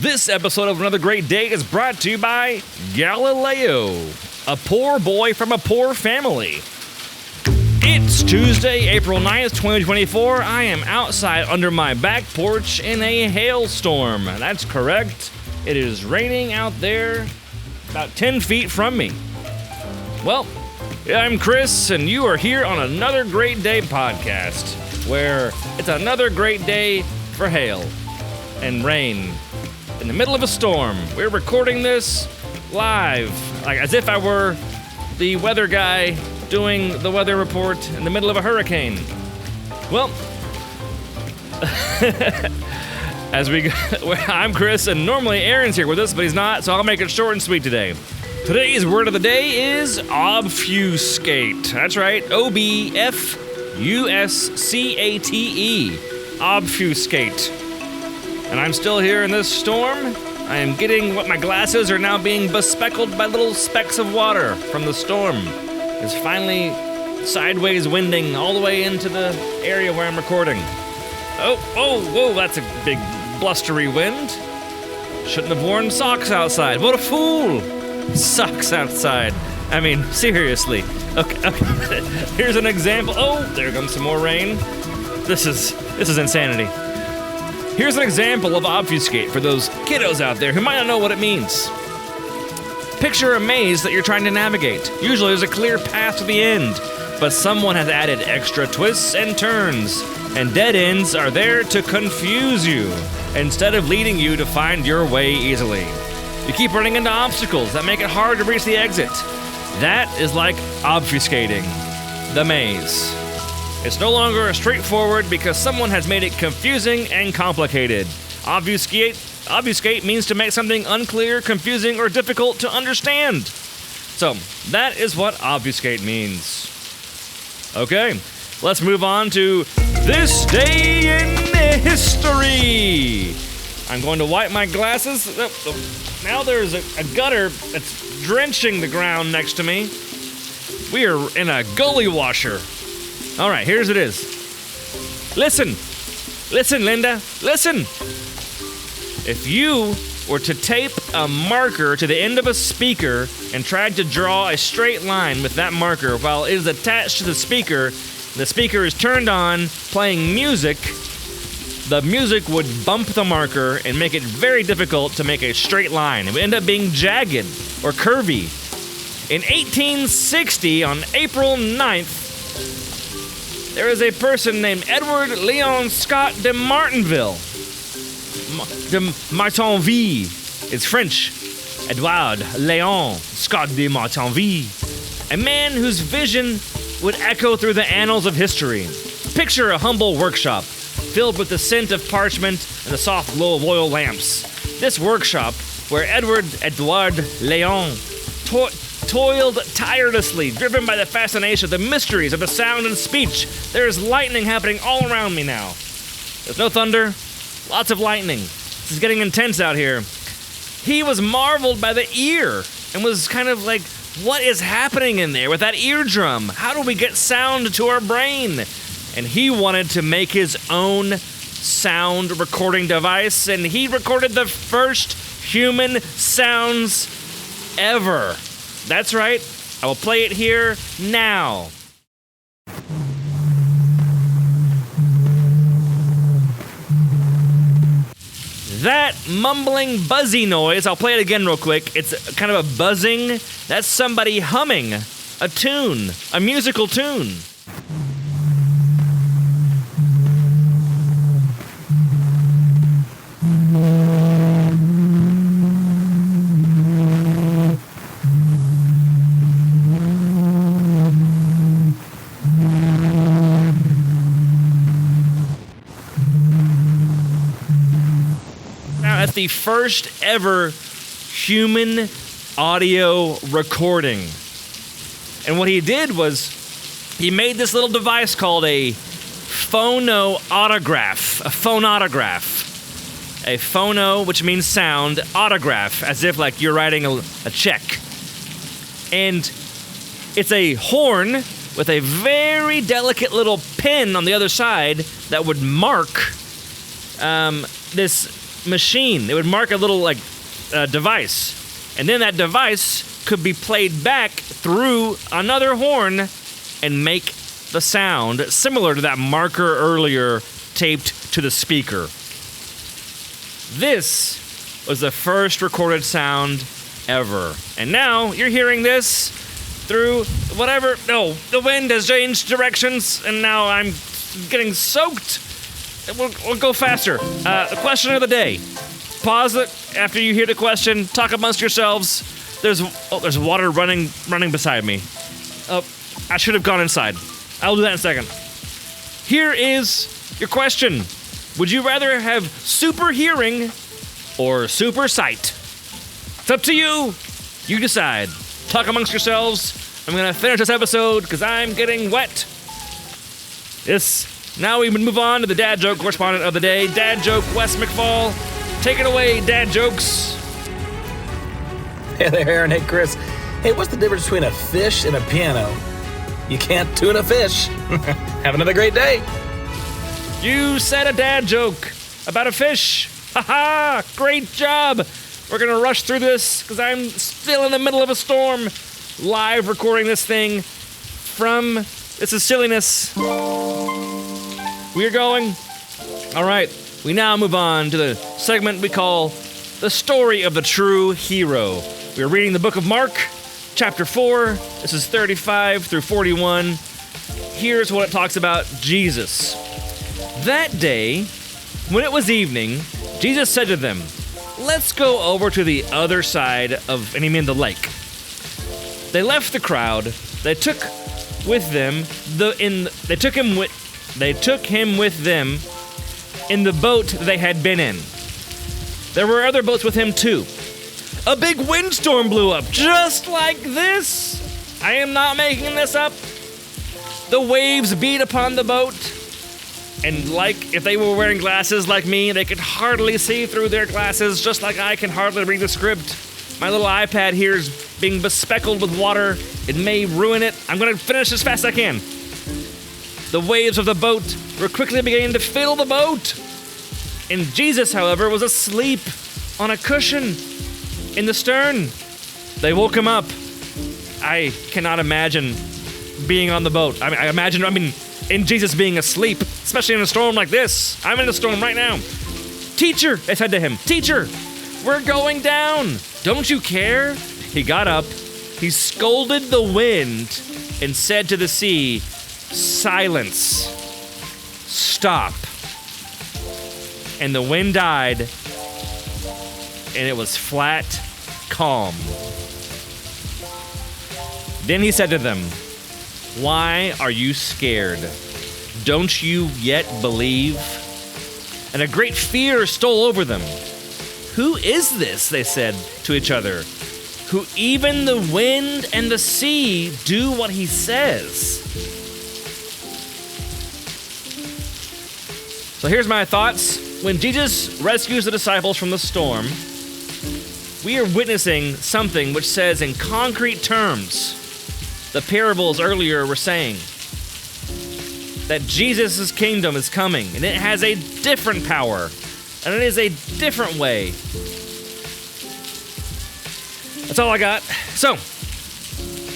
This episode of Another Great Day is brought to you by Galileo, a poor boy from a poor family. It's Tuesday, April 9th, 2024. I am outside under my back porch in a hailstorm. That's correct. It is raining out there about 10 feet from me. Well, I'm Chris, and you are here on Another Great Day podcast, where it's another great day for hail and rain. In the middle of a storm. We're recording this live, like as if I were the weather guy doing the weather report in the middle of a hurricane. Well, I'm Chris, and normally Aaron's here with us, but he's not, so I'll make it short and sweet today. Today's word of the day is obfuscate. That's right, O-B-F-U-S-C-A-T-E. Obfuscate. And I'm still here in this storm. I am getting what my glasses are now being bespeckled by little specks of water from the storm. It's finally sideways winding all the way into the area where I'm recording. Whoa, that's a big blustery wind. Shouldn't have worn socks outside. What a fool! Socks outside. I mean, seriously. Okay. Here's an example. Oh, there comes some more rain. This is insanity. Here's an example of obfuscate for those kiddos out there who might not know what it means. Picture a maze that you're trying to navigate. Usually there's a clear path to the end, but someone has added extra twists and turns, and dead ends are there to confuse you, instead of leading you to find your way easily. You keep running into obstacles that make it hard to reach the exit. That is like obfuscating the maze. It's no longer straightforward because someone has made it confusing and complicated. Obfuscate means to make something unclear, confusing, or difficult to understand. So, that is what obfuscate means. Okay, let's move on to this day in history. I'm going to wipe my glasses. Now there's a gutter that's drenching the ground next to me. We are in a gully washer. All right, here's it is. Listen, Linda, listen. If you were to tape a marker to the end of a speaker and tried to draw a straight line with that marker while it is attached to the speaker is turned on, playing music, the music would bump the marker and make it very difficult to make a straight line. It would end up being jagged or curvy. In 1860, on April 9th, there is a person named Edward Leon Scott de Martinville. De Martinville. It's French. Edouard Léon Scott de Martinville. A man whose vision would echo through the annals of history. Picture a humble workshop filled with the scent of parchment and the soft glow of oil lamps. This workshop, where Edouard Léon toiled tirelessly, driven by the fascination of the mysteries of the sound and speech. There is lightning happening all around me now. There's no thunder, lots of lightning. This is getting intense out here. He was marveled by the ear and was kind of like, what is happening in there with that eardrum? How do we get sound to our brain? And he wanted to make his own sound recording device, and he recorded the first human sounds ever. That's right, I will play it here now. That mumbling, buzzy noise, I'll play it again real quick. It's kind of a buzzing. That's somebody humming a tune, a musical tune. The first ever human audio recording. And what he did was he made this little device called a phonautograph. A phono, which means sound, autograph, as if like you're writing a check. And it's a horn with a very delicate little pin on the other side that would mark this machine. It would mark a little device. And then that device could be played back through another horn and make the sound similar to that marker earlier taped to the speaker. This was the first recorded sound ever. And now you're hearing this through whatever. No, the wind has changed directions, and now I'm getting soaked. We'll go faster. The question of the day. Pause it after you hear the question. Talk amongst yourselves. There's water running beside me. Oh, I should have gone inside. I'll do that in a second. Here is your question. Would you rather have super hearing or super sight? It's up to you. You decide. Talk amongst yourselves. I'm going to finish this episode because I'm getting wet. Now we move on to the dad joke correspondent of the day. Dad joke, Wes McFall. Take it away, dad jokes. Hey there, Aaron. Hey, Chris. Hey, what's the difference between a fish and a piano? You can't tune a fish. Have another great day. You said a dad joke about a fish. Ha-ha! Great job. We're going to rush through this because I'm still in the middle of a storm. Live recording this thing from... This is silliness. We are going. All right. We now move on to the segment we call The Story of the True Hero. We are reading the book of Mark, chapter 4. This is 35 through 41. Here's what it talks about Jesus. That day, when it was evening, Jesus said to them, "Let's go over to the other side of," and he meant the lake. They left the crowd. They took him with them in the boat they had been in. There were other boats with him too. A big windstorm blew up, just like this. I am not making this up. The waves beat upon the boat, and like if they were wearing glasses like me, they could hardly see through their glasses, just like I can hardly read the script. My little iPad here is being bespeckled with water. It may ruin it. I'm going to finish as fast as I can. The waves of the boat were quickly beginning to fill the boat. And Jesus, however, was asleep on a cushion in the stern. They woke him up. I cannot imagine being on the boat. I mean, in Jesus being asleep, especially in a storm like this. I'm in a storm right now. "Teacher," they said to him, "Teacher, we're going down. Don't you care?" He got up. He scolded the wind and said to the sea, "Silence. Stop." And the wind died, and it was flat calm. Then he said to them, "Why are you scared? Don't you yet believe?" And a great fear stole over them. "Who is this?" they said to each other, "who even the wind and the sea do what he says?" So here's my thoughts. When Jesus rescues the disciples from the storm, we are witnessing something which says in concrete terms, the parables earlier were saying, that Jesus' kingdom is coming, and it has a different power, and it is a different way. That's all I got. So,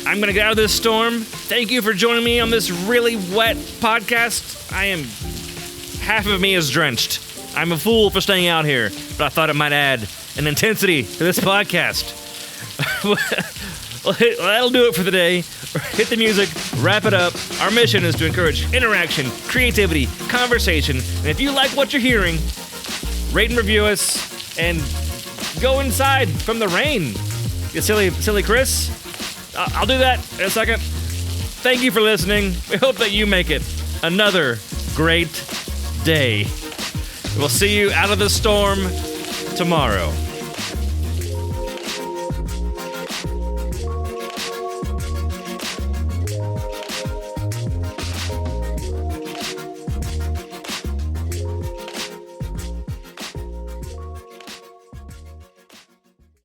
I'm going to get out of this storm. Thank you for joining me on this really wet podcast. Half of me is drenched. I'm a fool for staying out here, but I thought it might add an intensity to this podcast. Well, that'll do it for the day. Hit the music, wrap it up. Our mission is to encourage interaction, creativity, conversation, and if you like what you're hearing, rate and review us, and go inside from the rain. You silly Chris. I'll do that in a second. Thank you for listening. We hope that you make it another great day. We'll see you out of the storm tomorrow.